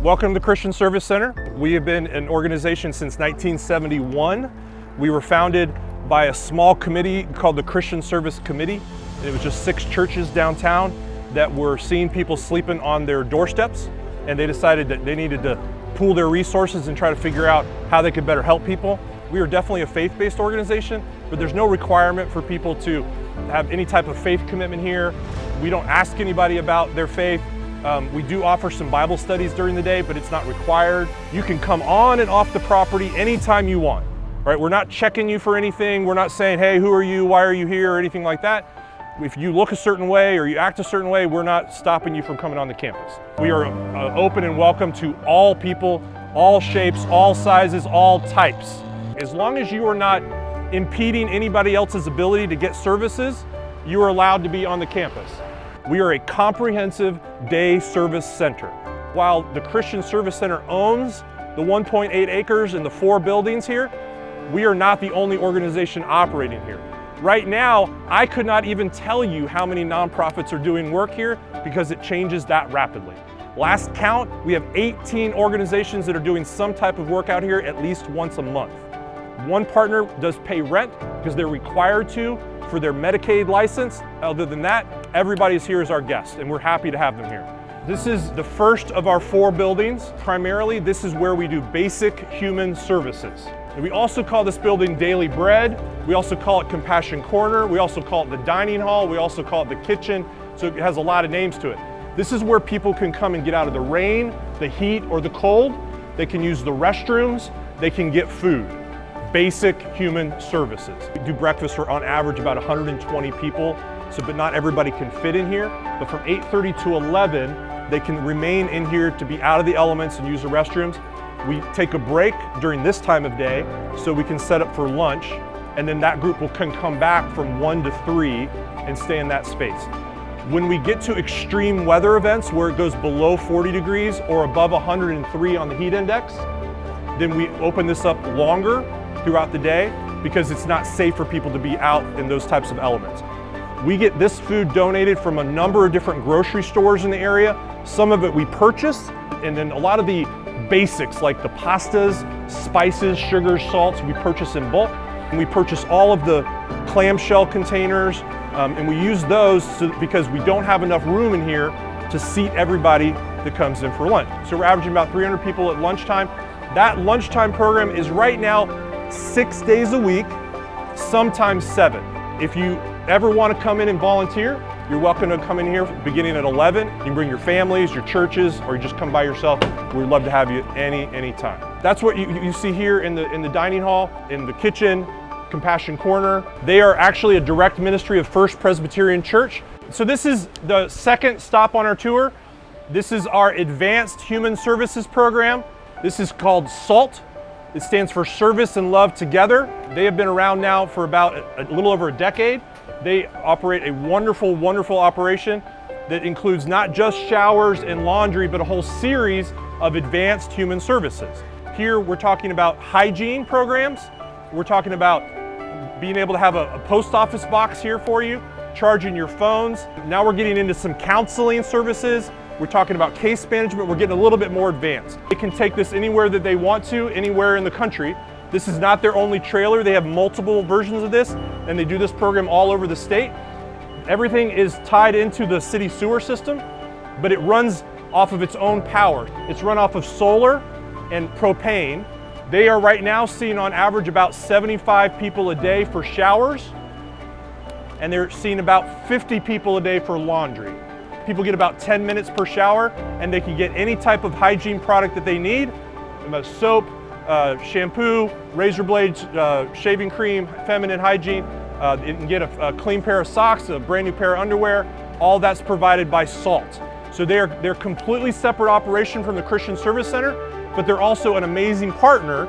Welcome to the Christian Service Center. We have been an organization since 1971. We were founded by a small committee called the Christian Service Committee. And it was just 6 churches downtown that were seeing people sleeping on their doorsteps, and they decided that they needed to pool their resources and try to figure out how they could better help people. We are definitely a faith-based organization, but there's no requirement for people to have any type of faith commitment here. We don't ask anybody about their faith. We do offer some Bible studies during the day, but it's not required. You can come on and off the property anytime you want, right? We're not checking you for anything. We're not saying, hey, who are you? Why are you here? Or anything like that. If you look a certain way or you act a certain way, we're not stopping you from coming on the campus. We are open and welcome to all people, all shapes, all sizes, all types. As long as you are not impeding anybody else's ability to get services, you are allowed to be on the campus. We are a comprehensive day service center. While the Christian Service Center owns the 1.8 acres and the 4 buildings here, we are not the only organization operating here. Right now, I could not even tell you how many nonprofits are doing work here because it changes that rapidly. Last count, we have 18 organizations that are doing some type of work out here at least once a month. One partner does pay rent because they're required to for their Medicaid license. Other than that, everybody is here as our guest, and we're happy to have them here. This is the first of our 4 buildings. Primarily, this is where we do basic human services. And we also call this building Daily Bread. We also call it Compassion Corner. We also call it the dining hall. We also call it the kitchen. So it has a lot of names to it. This is where people can come and get out of the rain, the heat, or the cold. They can use the restrooms. They can get food. Basic human services. We do breakfast for on average about 120 people, but not everybody can fit in here. But from 8:30 to 11, they can remain in here to be out of the elements and use the restrooms. We take a break during this time of day so we can set up for lunch, and then that group can come back from 1 to 3 and stay in that space. When we get to extreme weather events where it goes below 40 degrees or above 103 on the heat index, then we open this up longer throughout the day because it's not safe for people to be out in those types of elements. We get this food donated from a number of different grocery stores in the area. Some of it we purchase, and then a lot of the basics like the pastas, spices, sugars, salts, we purchase in bulk. And we purchase all of the clamshell containers, and we use those because we don't have enough room in here to seat everybody that comes in for lunch. So we're averaging about 300 people at lunchtime. That lunchtime program is right now 6 days a week, sometimes 7. If you ever want to come in and volunteer, you're welcome to come in here beginning at 11. You can bring your families, your churches, or you just come by yourself. We'd love to have you any time. That's what you see here in the dining hall, in the kitchen, Compassion Corner. They are actually a direct ministry of First Presbyterian Church. So this is the second stop on our tour. This is our Advanced Human Services program. This is called SALT. It stands for Service and Love Together. They have been around now for about a little over a decade. They operate a wonderful, wonderful operation that includes not just showers and laundry, but a whole series of advanced human services. Here we're talking about hygiene programs. We're talking about being able to have a post office box here for you, charging your phones. Now we're getting into some counseling services. We're talking about case management. We're getting a little bit more advanced. They can take this anywhere that they want to, anywhere in the country. This is not their only trailer. They have multiple versions of this, and they do this program all over the state. Everything is tied into the city sewer system, but it runs off of its own power. It's run off of solar and propane. They are right now seeing on average about 75 people a day for showers, and they're seeing about 50 people a day for laundry. People get about 10 minutes per shower, and they can get any type of hygiene product that they need, soap, shampoo, razor blades, shaving cream, feminine hygiene. You can get a clean pair of socks, a brand new pair of underwear. All that's provided by SALT. So they're completely separate operation from the Christian Service Center, but they're also an amazing partner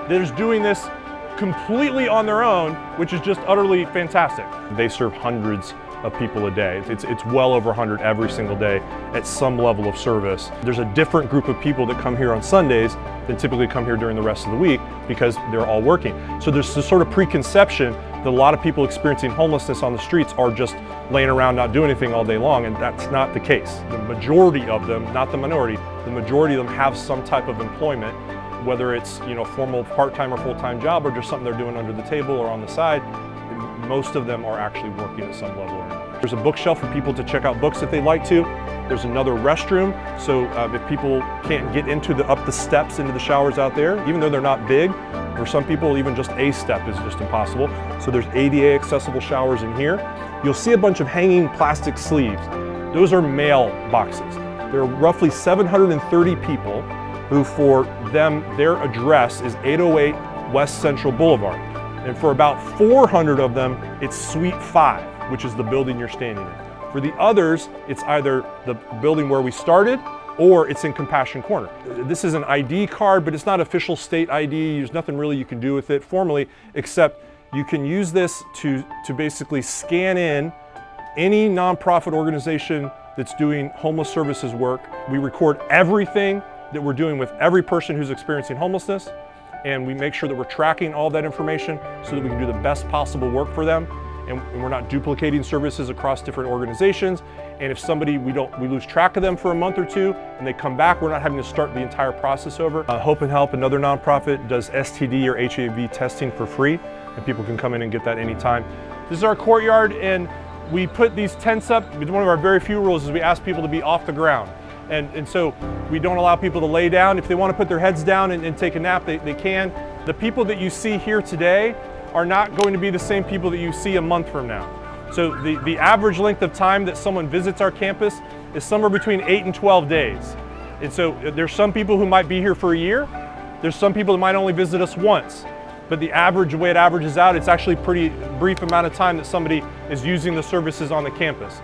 that is doing this completely on their own, which is just utterly fantastic. They serve hundreds of people a day. It's well over 100 every single day at some level of service. There's a different group of people that come here on Sundays than typically come here during the rest of the week because they're all working. So there's this sort of preconception that a lot of people experiencing homelessness on the streets are just laying around not doing anything all day long, and that's not the case. The majority of them, not the minority, the majority of them have some type of employment, whether it's formal part-time or full-time job or just something they're doing under the table or on the side. Most of them are actually working at some level or another. There's a bookshelf for people to check out books if they'd like to. There's another restroom, so if people can't get up the steps into the showers out there, even though they're not big, for some people even just a step is just impossible. So there's ADA accessible showers in here. You'll see a bunch of hanging plastic sleeves. Those are mail boxes. There are roughly 730 people who, for them, their address is 808 West Central Boulevard. And for about 400 of them, it's Suite 5, which is the building you're standing in. For the others, it's either the building where we started or it's in Compassion Corner. This is an ID card, but it's not official state ID. There's nothing really you can do with it formally, except you can use this to basically scan in any nonprofit organization that's doing homeless services work. We record everything that we're doing with every person who's experiencing homelessness, and we make sure that we're tracking all that information so that we can do the best possible work for them, and we're not duplicating services across different organizations. And if somebody, we lose track of them for a month or two and they come back, we're not having to start the entire process over. Hope and Help, another nonprofit, does STD or HIV testing for free, and people can come in and get that anytime. This is our courtyard, and we put these tents up. One of our very few rules is we ask people to be off the ground. And so we don't allow people to lay down. If they want to put their heads down and take a nap, they can. The people that you see here today are not going to be the same people that you see a month from now. So the average length of time that someone visits our campus is somewhere between 8 and 12 days. And so there's some people who might be here for a year. There's some people that might only visit us once. But the way it averages out, it's actually a pretty brief amount of time that somebody is using the services on the campus.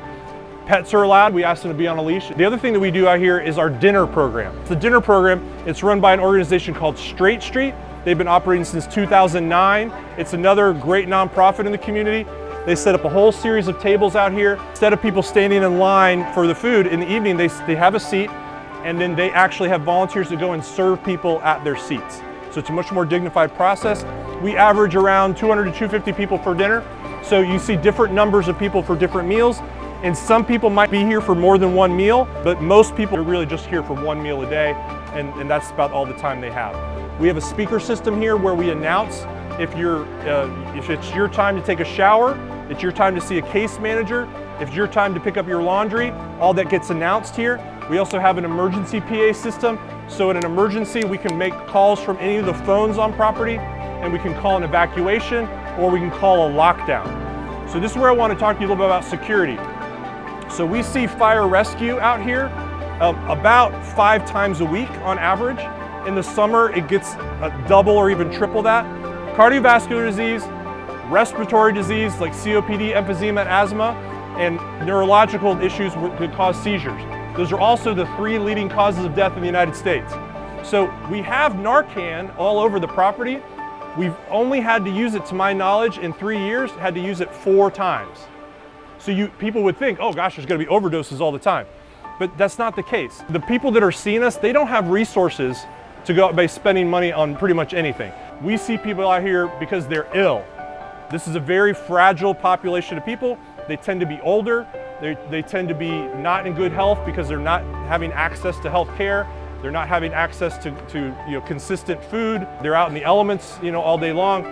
Pets are allowed. We ask them to be on a leash. The other thing that we do out here is our dinner program. The dinner program, it's run by an organization called Straight Street. They've been operating since 2009. It's another great nonprofit in the community. They set up a whole series of tables out here. Instead of people standing in line for the food, in the evening they have a seat, and then they actually have volunteers to go and serve people at their seats. So it's a much more dignified process. We average around 200 to 250 people for dinner. So you see different numbers of people for different meals. And some people might be here for more than one meal, but most people are really just here for one meal a day, and that's about all the time they have. We have a speaker system here where we announce if it's your time to take a shower, it's your time to see a case manager, if it's your time to pick up your laundry, all that gets announced here. We also have an emergency PA system, so in an emergency we can make calls from any of the phones on property, and we can call an evacuation, or we can call a lockdown. So this is where I want to talk to you a little bit about security. So we see fire rescue out here about 5 times a week on average. In the summer, it gets double or even triple that. Cardiovascular disease, respiratory disease like COPD, emphysema, and asthma, and neurological issues that cause seizures. Those are also the 3 leading causes of death in the United States. So we have Narcan all over the property. We've only had to use it, to my knowledge, in 3 years, had to use it 4 times. So people would think, oh gosh, there's going to be overdoses all the time. But that's not the case. The people that are seeing us, they don't have resources to go out by spending money on pretty much anything. We see people out here because they're ill. This is a very fragile population of people. They tend to be older. They tend to be not in good health because they're not having access to health care. They're not having access to consistent food. They're out in the elements all day long.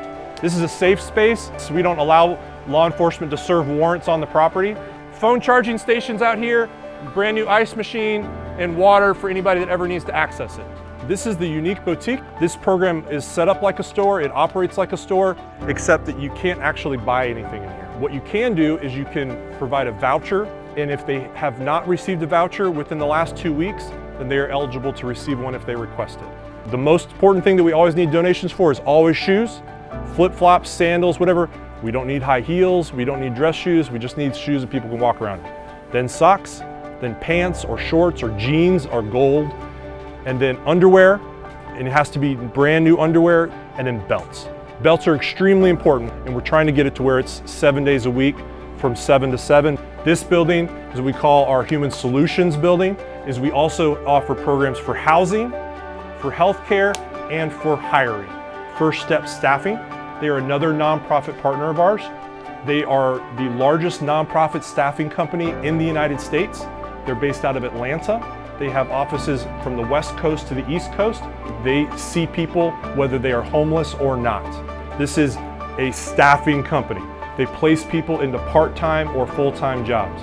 This is a safe space, so we don't allow law enforcement to serve warrants on the property. Phone charging stations out here, brand new ice machine, and water for anybody that ever needs to access it. This is the unique boutique. This program is set up like a store, it operates like a store, except that you can't actually buy anything in here. What you can do is you can provide a voucher, and if they have not received a voucher within the last 2 weeks, then they are eligible to receive one if they request it. The most important thing that we always need donations for is always shoes, flip-flops, sandals, whatever. We don't need high heels, we don't need dress shoes, we just need shoes that people can walk around in. Then socks, then pants or shorts or jeans are gold, and then underwear, and it has to be brand new underwear, and then belts. Belts are extremely important, and we're trying to get it to where it's 7 days a week, from 7 to 7. This building is what we call our Human Solutions building, is we also offer programs for housing, for healthcare, and for hiring. First Step Staffing, they are another nonprofit partner of ours. They are the largest nonprofit staffing company in the United States. They're based out of Atlanta. They have offices from the West Coast to the East Coast. They see people whether they are homeless or not. This is a staffing company. They place people into part-time or full-time jobs.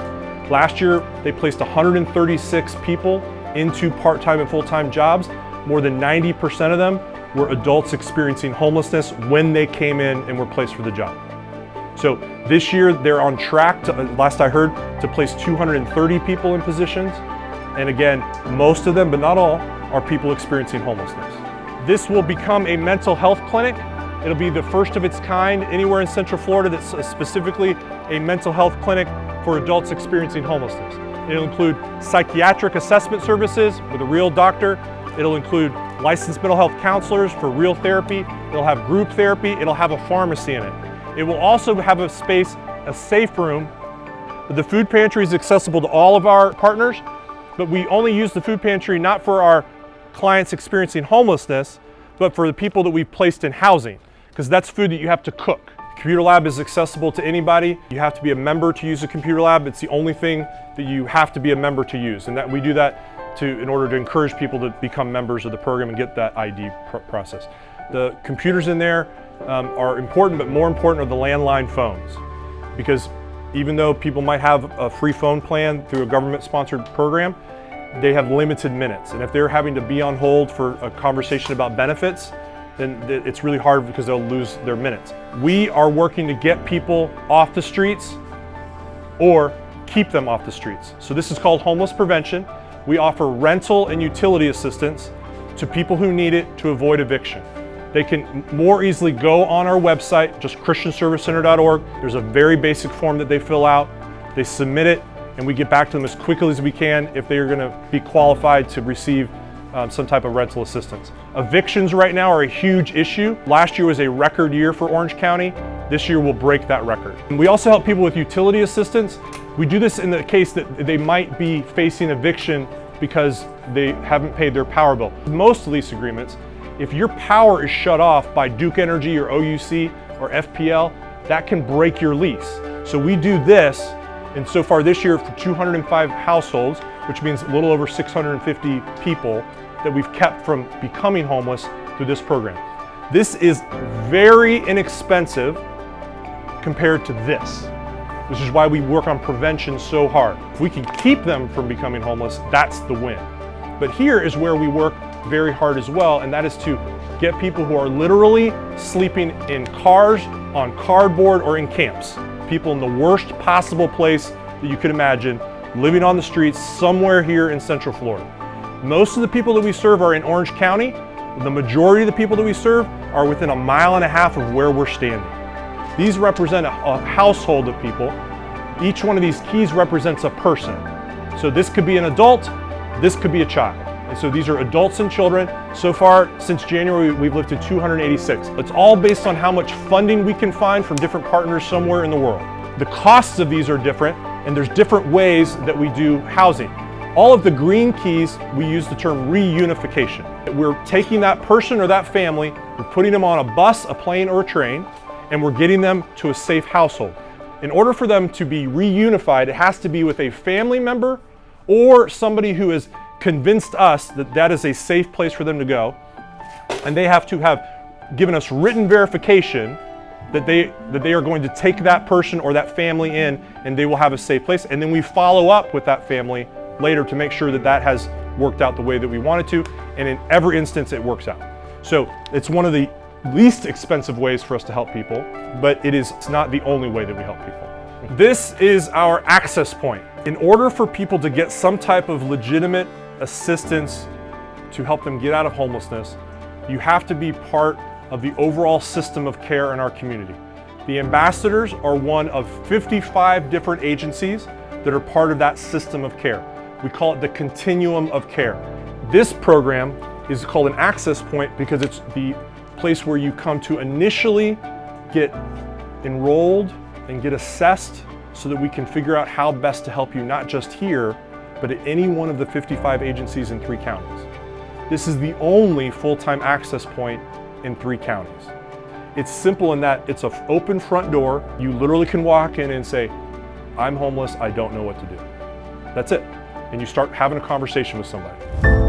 Last year, they placed 136 people into part-time and full-time jobs. More than 90% of them were adults experiencing homelessness when they came in and were placed for the job. So this year, they're on track to, last I heard, to place 230 people in positions. And again, most of them, but not all, are people experiencing homelessness. This will become a mental health clinic. It'll be the first of its kind anywhere in Central Florida that's specifically a mental health clinic for adults experiencing homelessness. It'll include psychiatric assessment services with a real doctor. It'll include licensed mental health counselors for real therapy. It'll have group therapy. It'll have a pharmacy in it. It will also have a space, a safe room. The food pantry is accessible to all of our partners, but we only use the food pantry not for our clients experiencing homelessness, but for the people that we've placed in housing, because that's food that you have to cook. The computer lab is accessible to anybody. You have to be a member to use a computer lab. It's the only thing that you have to be a member to use, and that we do that in order to encourage people to become members of the program and get that ID process. The computers in there are important, but more important are the landline phones, because even though people might have a free phone plan through a government-sponsored program, they have limited minutes. And if they're having to be on hold for a conversation about benefits, then it's really hard because they'll lose their minutes. We are working to get people off the streets or keep them off the streets. So this is called homeless prevention. We offer rental and utility assistance to people who need it to avoid eviction. They can more easily go on our website, just christianservicecenter.org. There's a very basic form that they fill out. They submit it, and we get back to them as quickly as we can if they are going to be qualified to receive some type of rental assistance. Evictions right now are a huge issue. Last year was a record year for Orange County. This year will break that record. And we also help people with utility assistance. We do this in the case that they might be facing eviction because they haven't paid their power bill. Most lease agreements, if your power is shut off by Duke Energy or OUC or FPL, that can break your lease. So we do this, and so far this year for 205 households, which means a little over 650 people that we've kept from becoming homeless through this program. This is very inexpensive compared to this, which is why we work on prevention so hard. If we can keep them from becoming homeless, that's the win. But here is where we work very hard as well, and that is to get people who are literally sleeping in cars, on cardboard, or in camps. People in the worst possible place that you could imagine, living on the streets somewhere here in Central Florida. Most of the people that we serve are in Orange County. The majority of the people that we serve are within 1.5 miles of where we're standing. These represent a household of people. Each one of these keys represents a person. So this could be an adult, this could be a child. And so these are adults and children. So far, since January, we've lifted 286. It's all based on how much funding we can find from different partners somewhere in the world. The costs of these are different, and there's different ways that we do housing. All of the green keys, we use the term reunification. We're taking that person or that family, we're putting them on a bus, a plane, or a train, and we're getting them to a safe household. In order for them to be reunified, it has to be with a family member or somebody who has convinced us that that is a safe place for them to go, and they have to have given us written verification that they are going to take that person or that family in, and they will have a safe place. And then we follow up with that family later to make sure that that has worked out the way that we want it to, and in every instance it works out. So it's one of the least expensive ways for us to help people, but it's not the only way that we help people. This is our access point. In order for people to get some type of legitimate assistance to help them get out of homelessness, you have to be part of the overall system of care in our community. The ambassadors are one of 55 different agencies that are part of that system of care. We call it the continuum of care. This program is called an access point because it's the place where you come to initially get enrolled and get assessed so that we can figure out how best to help you, not just here, but at any one of the 55 agencies in 3 counties. This is the only full-time access point in 3 counties. It's simple in that it's an open front door. You literally can walk in and say, I'm homeless, I don't know what to do. That's it. And you start having a conversation with somebody.